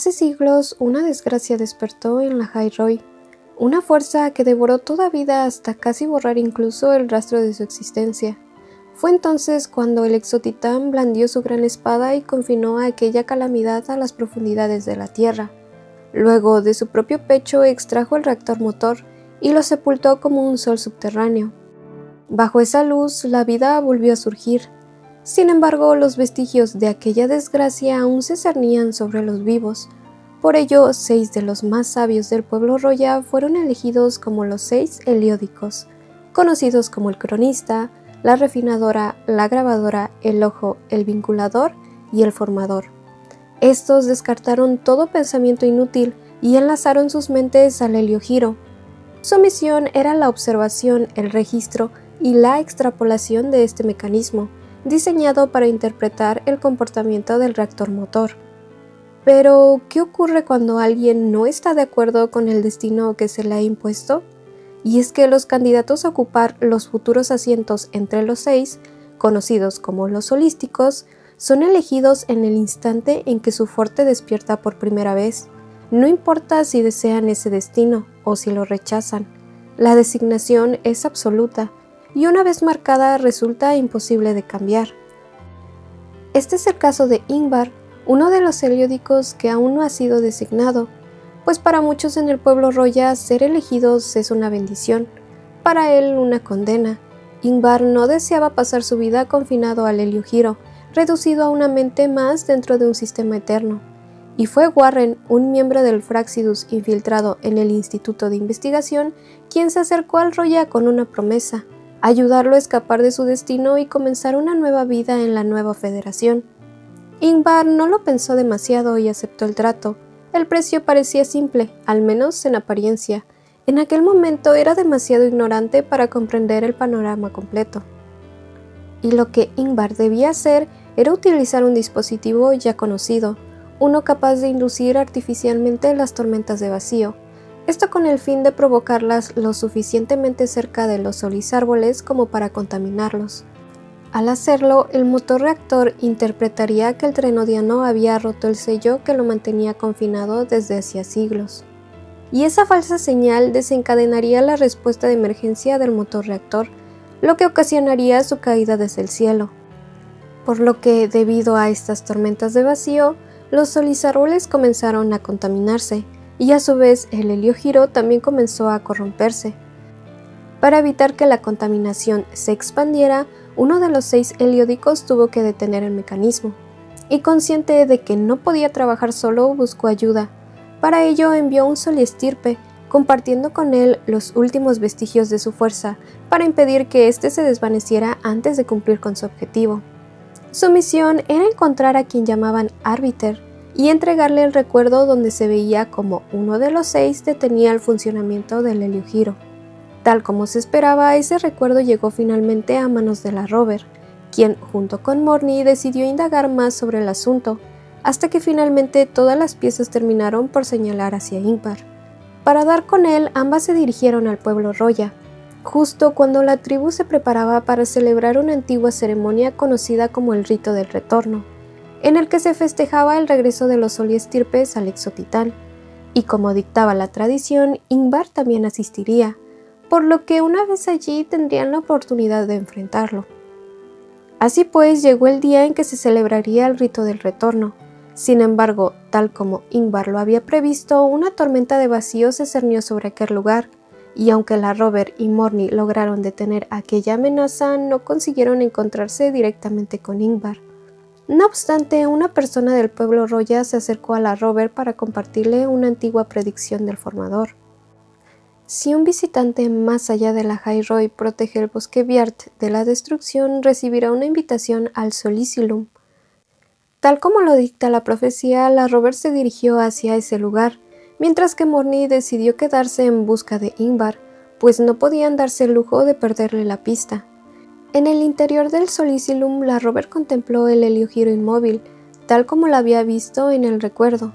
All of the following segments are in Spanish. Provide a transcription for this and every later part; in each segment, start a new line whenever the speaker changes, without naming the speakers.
Hace siglos, una desgracia despertó en la High-Roy, una fuerza que devoró toda vida hasta casi borrar incluso el rastro de su existencia. Fue entonces cuando el exotitán blandió su gran espada y confinó a aquella calamidad a las profundidades de la Tierra. Luego, de su propio pecho extrajo el reactor motor y lo sepultó como un sol subterráneo. Bajo esa luz, la vida volvió a surgir. Sin embargo, los vestigios de aquella desgracia aún se cernían sobre los vivos. Por ello, 6 de los más sabios del pueblo Roya fueron elegidos como los 6 Heliódicos, conocidos como el cronista, la refinadora, la grabadora, el ojo, el vinculador y el formador. Estos descartaron todo pensamiento inútil y enlazaron sus mentes al heliogiro. Su misión era la observación, el registro y la extrapolación de este mecanismo, diseñado para interpretar el comportamiento del reactor motor. Pero, ¿qué ocurre cuando alguien no está de acuerdo con el destino que se le ha impuesto? Y es que los candidatos a ocupar los futuros asientos entre los 6, conocidos como los holísticos, son elegidos en el instante en que su fuerte despierta por primera vez. No importa si desean ese destino o si lo rechazan. La designación es absoluta y una vez marcada resulta imposible de cambiar. Este es el caso de Ingvar, uno de los heliódicos que aún no ha sido designado, pues para muchos en el pueblo Roya ser elegidos es una bendición, para él una condena. Ingvar no deseaba pasar su vida confinado al heliogiro, reducido a una mente más dentro de un sistema eterno. Y fue Warren, un miembro del Fraxidus infiltrado en el Instituto de Investigación, quien se acercó al Roya con una promesa: ayudarlo a escapar de su destino y comenzar una nueva vida en la nueva federación. Ingvar no lo pensó demasiado y aceptó el trato. El precio parecía simple, al menos en apariencia. En aquel momento era demasiado ignorante para comprender el panorama completo. Y lo que Ingvar debía hacer era utilizar un dispositivo ya conocido, uno capaz de inducir artificialmente las tormentas de vacío. Esto con el fin de provocarlas lo suficientemente cerca de los solizárboles como para contaminarlos. Al hacerlo, el motor reactor interpretaría que el trenodiano había roto el sello que lo mantenía confinado desde hacía siglos. Y esa falsa señal desencadenaría la respuesta de emergencia del motor reactor, lo que ocasionaría su caída desde el cielo. Por lo que, debido a estas tormentas de vacío, los solizárboles comenzaron a contaminarse, y a su vez el heliogiro también comenzó a corromperse. Para evitar que la contaminación se expandiera, uno de los 6 heliódicos tuvo que detener el mecanismo, y consciente de que no podía trabajar solo, buscó ayuda. Para ello envió un soliestirpe, compartiendo con él los últimos vestigios de su fuerza, para impedir que éste se desvaneciera antes de cumplir con su objetivo. Su misión era encontrar a quien llamaban Árbiter y entregarle el recuerdo donde se veía como uno de los 6 detenía el funcionamiento del heliogiro. Tal como se esperaba, ese recuerdo llegó finalmente a manos de la rover, quien, junto con Morny, decidió indagar más sobre el asunto, hasta que finalmente todas las piezas terminaron por señalar hacia Ingvar. Para dar con él, ambas se dirigieron al pueblo Roya, justo cuando la tribu se preparaba para celebrar una antigua ceremonia conocida como el Rito del Retorno, en el que se festejaba el regreso de los soliestirpes al exotitán, y como dictaba la tradición, Ingvar también asistiría, por lo que una vez allí tendrían la oportunidad de enfrentarlo. Así pues, llegó el día en que se celebraría el Rito del Retorno. Sin embargo, tal como Ingvar lo había previsto, una tormenta de vacío se cernió sobre aquel lugar, y aunque la rover y Morny lograron detener aquella amenaza, no consiguieron encontrarse directamente con Ingvar. No obstante, una persona del pueblo Roya se acercó a la rover para compartirle una antigua predicción del formador. Si un visitante más allá de la High-Roy protege el bosque Viart de la destrucción, recibirá una invitación al Solícilum. Tal como lo dicta la profecía, la rover se dirigió hacia ese lugar, mientras que Morny decidió quedarse en busca de Ingvar, pues no podían darse el lujo de perderle la pista. En el interior del Solícilum, la rover contempló el heliogiro inmóvil, tal como lo había visto en el recuerdo.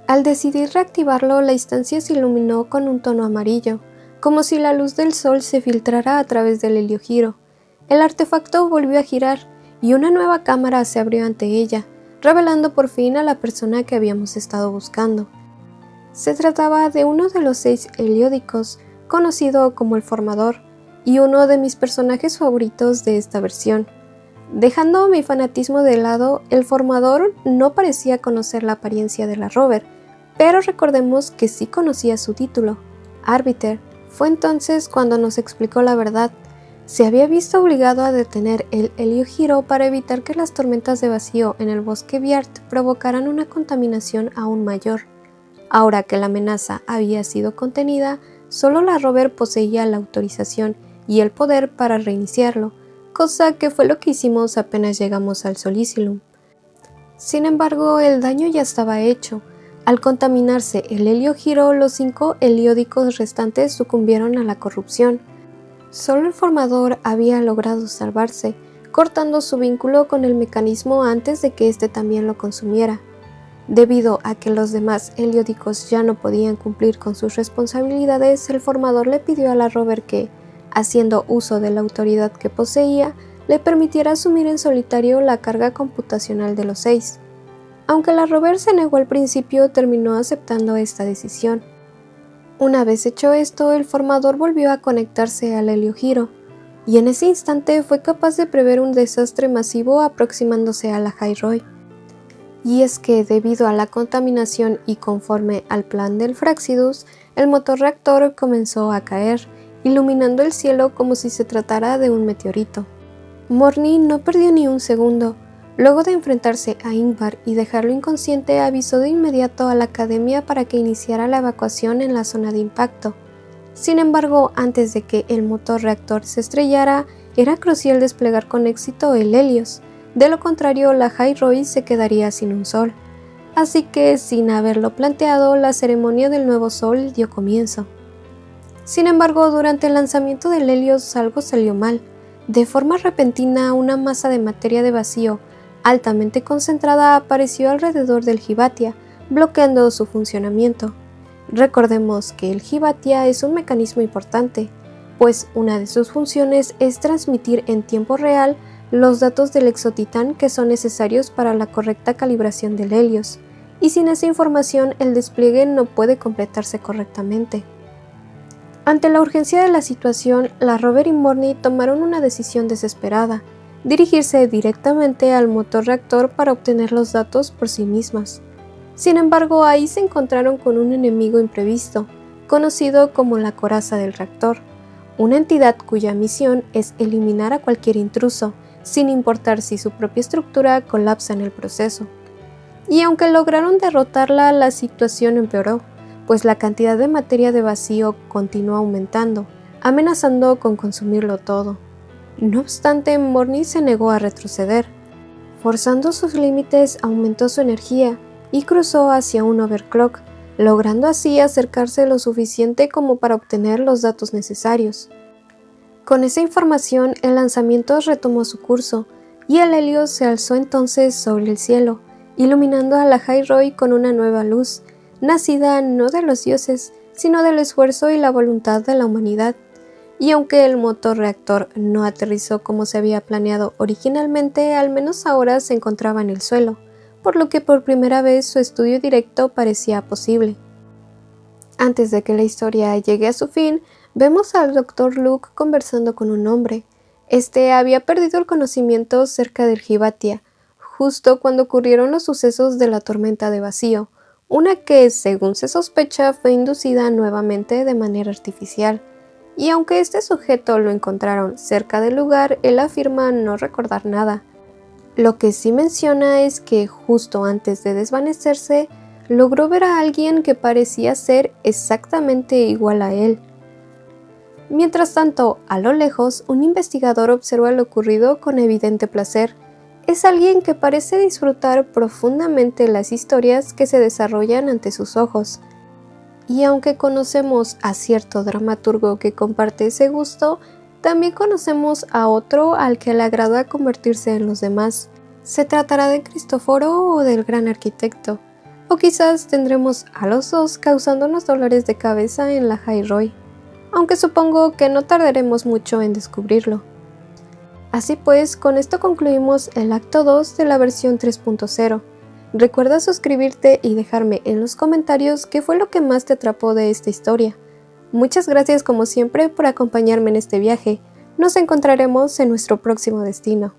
Al decidir reactivarlo, la instancia se iluminó con un tono amarillo, como si la luz del sol se filtrara a través del heliogiro. El artefacto volvió a girar, y una nueva cámara se abrió ante ella, revelando por fin a la persona que habíamos estado buscando. Se trataba de uno de los 6 Heliódicos, conocido como el Formador, y uno de mis personajes favoritos de esta versión. Dejando mi fanatismo de lado, el Formador no parecía conocer la apariencia de la rover, pero recordemos que sí conocía su título, Árbiter. Fue entonces cuando nos explicó la verdad. Se había visto obligado a detener el heliogiro para evitar que las tormentas de vacío en el bosque Viart provocaran una contaminación aún mayor. Ahora que la amenaza había sido contenida, solo la rover poseía la autorización y el poder para reiniciarlo, cosa que fue lo que hicimos apenas llegamos al Solicilum. Sin embargo, el daño ya estaba hecho. Al contaminarse el heliogiro, los 5 heliódicos restantes sucumbieron a la corrupción. Solo el Formador había logrado salvarse, cortando su vínculo con el mecanismo antes de que éste también lo consumiera. Debido a que los demás heliódicos ya no podían cumplir con sus responsabilidades, el Formador le pidió a la rover que, haciendo uso de la autoridad que poseía, le permitiera asumir en solitario la carga computacional de los 6. Aunque la rover se negó al principio, terminó aceptando esta decisión. Una vez hecho esto, el Formador volvió a conectarse al heliogiro, y en ese instante fue capaz de prever un desastre masivo aproximándose a la High-Roi. Y es que, debido a la contaminación y conforme al plan del Fraxidus, el motor reactor comenzó a caer, iluminando el cielo como si se tratara de un meteorito. Morny no perdió ni un segundo. Luego de enfrentarse a Ingvar y dejarlo inconsciente, avisó de inmediato a la academia para que iniciara la evacuación en la zona de impacto. Sin embargo, antes de que el motor reactor se estrellara, era crucial desplegar con éxito el Helios. De lo contrario, la High-Roi se quedaría sin un sol. Así que, sin haberlo planteado, la ceremonia del nuevo sol dio comienzo. Sin embargo, durante el lanzamiento del Helios algo salió mal. De forma repentina, una masa de materia de vacío altamente concentrada apareció alrededor del Hibatia, bloqueando su funcionamiento. Recordemos que el Hibatia es un mecanismo importante, pues una de sus funciones es transmitir en tiempo real los datos del exotitán que son necesarios para la correcta calibración del Helios, y sin esa información el despliegue no puede completarse correctamente. Ante la urgencia de la situación, la rover y Morny tomaron una decisión desesperada: dirigirse directamente al motor reactor para obtener los datos por sí mismas. Sin embargo, ahí se encontraron con un enemigo imprevisto, conocido como la coraza del reactor, una entidad cuya misión es eliminar a cualquier intruso, sin importar si su propia estructura colapsa en el proceso. Y aunque lograron derrotarla, la situación empeoró, pues la cantidad de materia de vacío continuó aumentando, amenazando con consumirlo todo. No obstante, Morny se negó a retroceder. Forzando sus límites, aumentó su energía y cruzó hacia un overclock, logrando así acercarse lo suficiente como para obtener los datos necesarios. Con esa información, el lanzamiento retomó su curso, y el Helios se alzó entonces sobre el cielo, iluminando a la High-Roi con una nueva luz, nacida no de los dioses, sino del esfuerzo y la voluntad de la humanidad. Y aunque el motor reactor no aterrizó como se había planeado originalmente, al menos ahora se encontraba en el suelo, por lo que por primera vez su estudio directo parecía posible. Antes de que la historia llegue a su fin, vemos al Dr. Luke conversando con un hombre. Este había perdido el conocimiento cerca del Hibatia, justo cuando ocurrieron los sucesos de la tormenta de vacío, una que, según se sospecha, fue inducida nuevamente de manera artificial. Y aunque este sujeto lo encontraron cerca del lugar, él afirma no recordar nada. Lo que sí menciona es que justo antes de desvanecerse, logró ver a alguien que parecía ser exactamente igual a él. Mientras tanto, a lo lejos, un investigador observa lo ocurrido con evidente placer. Es alguien que parece disfrutar profundamente las historias que se desarrollan ante sus ojos. Y aunque conocemos a cierto dramaturgo que comparte ese gusto, también conocemos a otro al que le agrada convertirse en los demás. ¿Se tratará de Cristoforo o del gran arquitecto? O quizás tendremos a los dos causándonos dolores de cabeza en la High-Roi, aunque supongo que no tardaremos mucho en descubrirlo. Así pues, con esto concluimos el acto 2 de la versión 3.0. Recuerda suscribirte y dejarme en los comentarios qué fue lo que más te atrapó de esta historia. Muchas gracias como siempre por acompañarme en este viaje. Nos encontraremos en nuestro próximo destino.